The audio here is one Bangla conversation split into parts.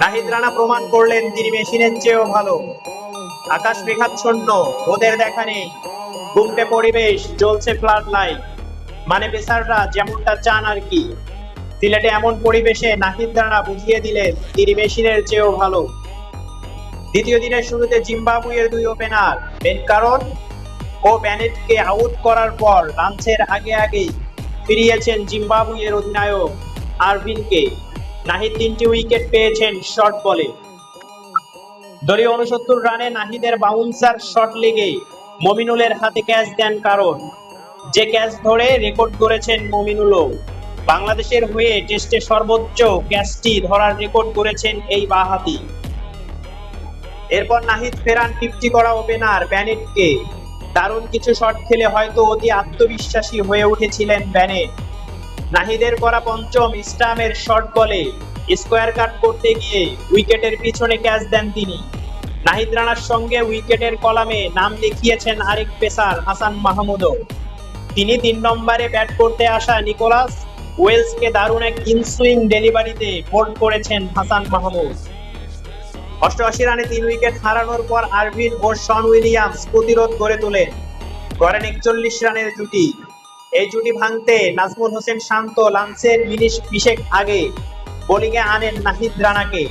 নাহিদ রানা প্রমাণ করলেন তিনি মেশিনের চেয়েও ভালো। আকাশ মেঘাচ্ছন্ন, ওদের দেখা নেই, গুমটে পরিবেশ, জ্বলছে ফ্লাড লাইট, মানে পেসাররা যেমনটা চান আর কি। সিলেটে এমন পরিবেশে নাহিদ রানা বুঝিয়ে দিলেন তিনি মেশিনের চেয়েও ভালো। দ্বিতীয় দিনের শুরুতে জিম্বাবুয়ের দুই ওপেনার বেন কারন ও ব্যানেটকে আউট করার পর লাঞ্চের আগে আগেই ফিরিয়েছেন জিম্বাবুয়ের অধিনায়ক আরভিনকে। নাহিদ 3টি উইকেট পেয়েছেন শর্ট বলে। দলীয় 69 রানে নাহিদের বাউন্সার শট লেগে মমিনুলের হাতে ক্যাচ দেন কারণ, যে ক্যাচ ধরে রেকর্ড করেছেন মমিনুলও। বাংলাদেশের হয়ে টেস্টে সর্বোচ্চ ক্যাচটি ধরার রেকর্ড করেছেন এই বাঁহাতি। এরপর নাহিদ ফেরান 50 করা ওপেনার ব্যানেটকে। দারুণ কিছু শট খেলে হয়তো অতি আত্মবিশ্বাসী হয়ে উঠেছিলেন ব্যানেট। নাহিদের করা পঞ্চম স্টাম্পের শর্ট বলে স্কোয়ার কাট করতে গিয়ে উইকেটের পিছনে ক্যাচ দেন তিনি। নাহিদ রানার সঙ্গে উইকেটের কলামে নাম লিখিয়েছেন আরেক পেসার হাসান মাহমুদও। তিনি 3 নম্বরে ব্যাট করতে আসা নিকোলাস ওয়েলসকে দারুণ এক ইনসুইং ডেলিভারিতে বোল্ড করেছেন হাসান মাহমুদ। 88 রানে 3 উইকেট হারানোর পর আরভিন ও শন উইলিয়ামস প্রতিরোধ গড়ে তোলেন, করেন 41 রানের জুটি। এই জুটি ভাঙতে নাজমুল হোসেন শান্ত লাঞ্চের মিনিট 20 আগে বোলিংয়ে আনেন নাহিদ রানাকে।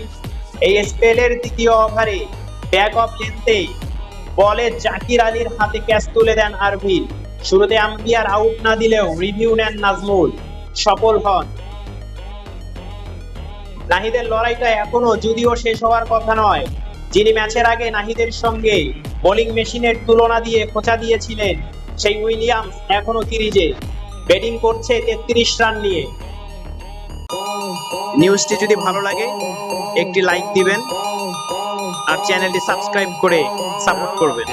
এই স্পেলের দ্বিতীয় ওভারে ব্যাক অফ লেন্থে বলে জাকির আলীর হাতে ক্যাচ তুলে দেন আরভিন। শুরুতে আম্পায়ার আউট না দিলেও রিভিউ নেন নাজমুল, সফল হন। নাহিদের লড়াইটা এখনো যদিও শেষ হওয়ার কথা নয়। যিনি ম্যাচের আগে নাহিদের সঙ্গে বোলিং মেশিনের তুলনা দিয়ে খোঁচা দিয়েছিলেন, সেই উইলিয়ামস এখনো ক্রিজে ব্যাটিং করছে 33 রান নিয়ে। নিউজটি যদি ভালো লাগে একটি লাইক দিবেন আর চ্যানেলটি সাবস্ক্রাইব করে সাপোর্ট করবেন।